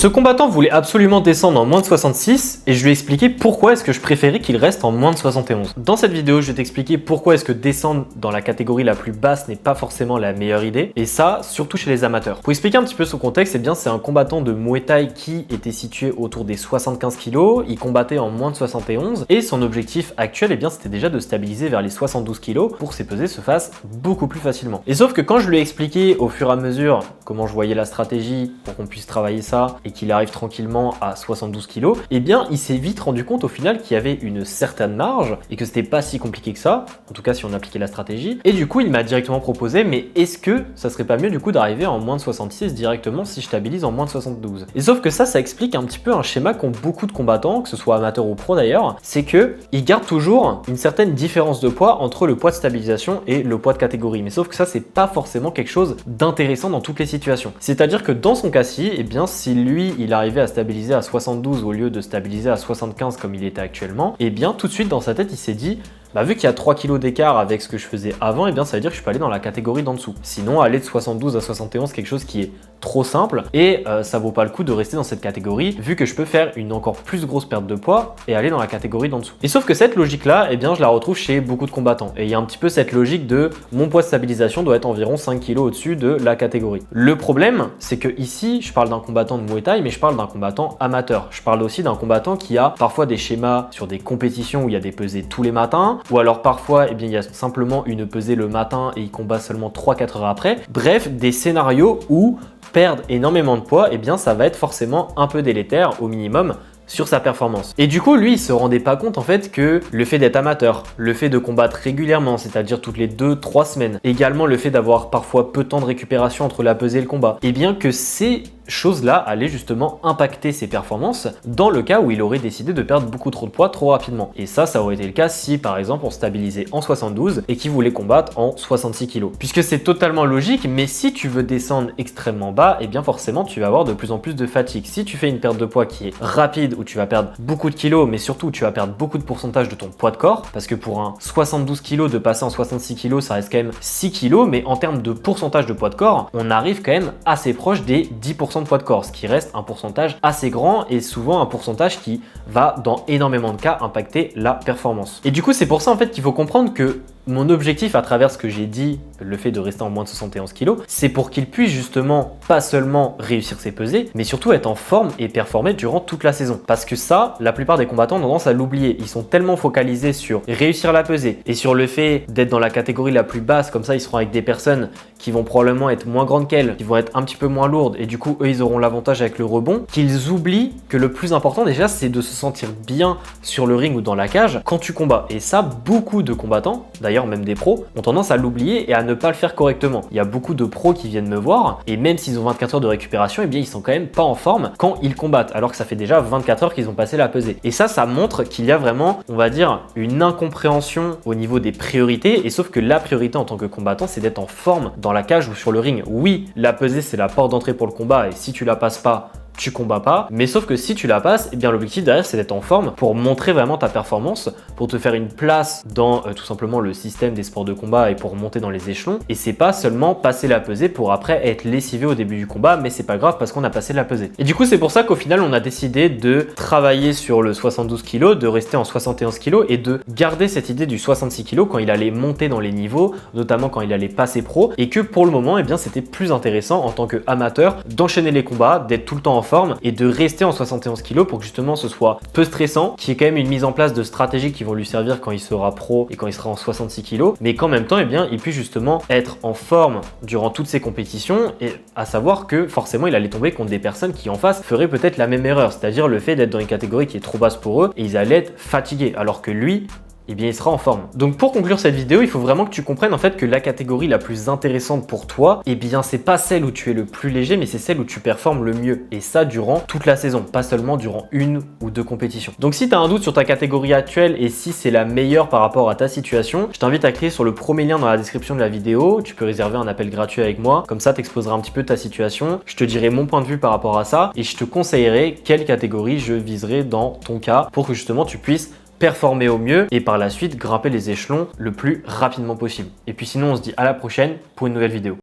Ce combattant voulait absolument descendre en moins de 66 et je lui ai expliqué pourquoi est-ce que je préférais qu'il reste en moins de 71. Dans cette vidéo, je vais t'expliquer pourquoi est-ce que descendre dans la catégorie la plus basse n'est pas forcément la meilleure idée, et ça, surtout chez les amateurs. Pour expliquer un petit peu son contexte, eh bien c'est un combattant de Muay Thai qui était situé autour des 75 kg, il combattait en moins de 71 et son objectif actuel, eh bien c'était déjà de stabiliser vers les 72 kg pour que ses pesées se fassent beaucoup plus facilement. Et sauf que quand je lui ai expliqué au fur et à mesure comment je voyais la stratégie pour qu'on puisse travailler ça et qu'il arrive tranquillement à 72 kg, eh bien il s'est vite rendu compte au final qu'il y avait une certaine marge et que c'était pas si compliqué que ça, en tout cas si on appliquait la stratégie. Et du coup il m'a directement proposé, mais est-ce que ça serait pas mieux du coup d'arriver en moins de 66 directement si je stabilise en moins de 72? Et sauf que ça explique un petit peu un schéma qu'ont beaucoup de combattants, que ce soit amateurs ou pro d'ailleurs, c'est que ils gardent toujours une certaine différence de poids entre le poids de stabilisation et le poids de catégorie. Mais sauf que ça c'est pas forcément quelque chose d'intéressant dans toutes les situations. C'est-à-dire que dans son cas-ci, eh bien si lui il arrivait à stabiliser à 72 au lieu de stabiliser à 75 comme il était actuellement, et bien tout de suite dans sa tête il s'est dit, bah, vu qu'il y a 3 kg d'écart avec ce que je faisais avant, et bien ça veut dire que je peux aller dans la catégorie d'en dessous. Sinon aller de 72 à 71 c'est quelque chose qui est trop simple et ça vaut pas le coup de rester dans cette catégorie vu que je peux faire une encore plus grosse perte de poids et aller dans la catégorie d'en dessous. Et sauf que cette logique là, eh bien je la retrouve chez beaucoup de combattants et il y a un petit peu cette logique de mon poids de stabilisation doit être environ 5 kg au-dessus de la catégorie. Le problème c'est que ici je parle d'un combattant de Muay Thai, mais je parle d'un combattant amateur. Je parle aussi d'un combattant qui a parfois des schémas sur des compétitions où il y a des pesées tous les matins, ou alors parfois eh bien, il y a simplement une pesée le matin et il combat seulement 3-4 heures après. Bref, des scénarios où perdre énormément de poids, eh bien, ça va être forcément un peu délétère au minimum sur sa performance. Et du coup, lui, il se rendait pas compte en fait que le fait d'être amateur, le fait de combattre régulièrement, c'est-à-dire toutes les 2-3 semaines, également le fait d'avoir parfois peu de temps de récupération entre la pesée et le combat, et bien que ces choses-là allaient justement impacter ses performances dans le cas où il aurait décidé de perdre beaucoup trop de poids trop rapidement. Et ça aurait été le cas si par exemple on stabilisait en 72 et qu'il voulait combattre en 66 kg. Puisque c'est totalement logique, mais si tu veux descendre extrêmement bas, et bien forcément tu vas avoir de plus en plus de fatigue. Si tu fais une perte de poids qui est rapide, où tu vas perdre beaucoup de kilos, mais surtout tu vas perdre beaucoup de pourcentage de ton poids de corps, parce que pour un 72 kg de passer en 66 kg, ça reste quand même 6 kg, mais en termes de pourcentage de poids de corps, on arrive quand même assez proche des 10% de poids de corps, ce qui reste un pourcentage assez grand et souvent un pourcentage qui va dans énormément de cas impacter la performance. Et du coup c'est pour ça en fait qu'il faut comprendre que mon objectif à travers ce que j'ai dit, le fait de rester en moins de 71 kg, c'est pour qu'il puisse justement pas seulement réussir ses pesées, mais surtout être en forme et performer durant toute la saison. Parce que ça, la plupart des combattants ont tendance à l'oublier. Ils sont tellement focalisés sur réussir la pesée et sur le fait d'être dans la catégorie la plus basse, comme ça ils seront avec des personnes qui vont probablement être moins grandes qu'elles, qui vont être un petit peu moins lourdes et du coup eux ils auront l'avantage avec le rebond, qu'ils oublient que le plus important déjà c'est de se sentir bien sur le ring ou dans la cage quand tu combats. Et ça, beaucoup de combattants, d'ailleurs même des pros, ont tendance à l'oublier et à ne pas le faire correctement. Il y a beaucoup de pros qui viennent me voir et même s'ils ont 24 heures de récupération, eh bien ils sont quand même pas en forme quand ils combattent, alors que ça fait déjà 24 heures qu'ils ont passé la pesée. Et ça montre qu'il y a vraiment, on va dire, une incompréhension au niveau des priorités, et sauf que la priorité en tant que combattant, c'est d'être en forme dans la cage ou sur le ring. Oui, la pesée c'est la porte d'entrée pour le combat et si tu la passes pas, tu combats pas, mais sauf que si tu la passes, eh bien l'objectif derrière c'est d'être en forme pour montrer vraiment ta performance, pour te faire une place dans tout simplement le système des sports de combat et pour monter dans les échelons. Et c'est pas seulement passer la pesée pour après être lessivé au début du combat, mais c'est pas grave parce qu'on a passé la pesée. Et du coup c'est pour ça qu'au final on a décidé de travailler sur le 72 kg, de rester en 71 kg et de garder cette idée du 66 kg quand il allait monter dans les niveaux, notamment quand il allait passer pro, et que pour le moment eh bien c'était plus intéressant en tant qu'amateur d'enchaîner les combats, d'être tout le temps en forme et de rester en 71 kg pour que justement ce soit peu stressant, qu'il y ait quand même une mise en place de stratégies qui vont lui servir quand il sera pro et quand il sera en 66 kg, mais qu'en même temps eh bien, il puisse justement être en forme durant toutes ces compétitions, et à savoir que forcément il allait tomber contre des personnes qui en face feraient peut-être la même erreur, c'est-à-dire le fait d'être dans une catégorie qui est trop basse pour eux et ils allaient être fatigués, alors que lui, eh bien il sera en forme. Donc pour conclure cette vidéo, il faut vraiment que tu comprennes en fait que la catégorie la plus intéressante pour toi, eh bien c'est pas celle où tu es le plus léger, mais c'est celle où tu performes le mieux. Et ça durant toute la saison, pas seulement durant 1 ou 2 compétitions. Donc si tu as un doute sur ta catégorie actuelle et si c'est la meilleure par rapport à ta situation, je t'invite à cliquer sur le premier lien dans la description de la vidéo. Tu peux réserver un appel gratuit avec moi. Comme ça, t'exposeras un petit peu ta situation. Je te dirai mon point de vue par rapport à ça et je te conseillerai quelle catégorie je viserai dans ton cas pour que justement tu puisses performer au mieux et par la suite grimper les échelons le plus rapidement possible. Et puis sinon on se dit à la prochaine pour une nouvelle vidéo.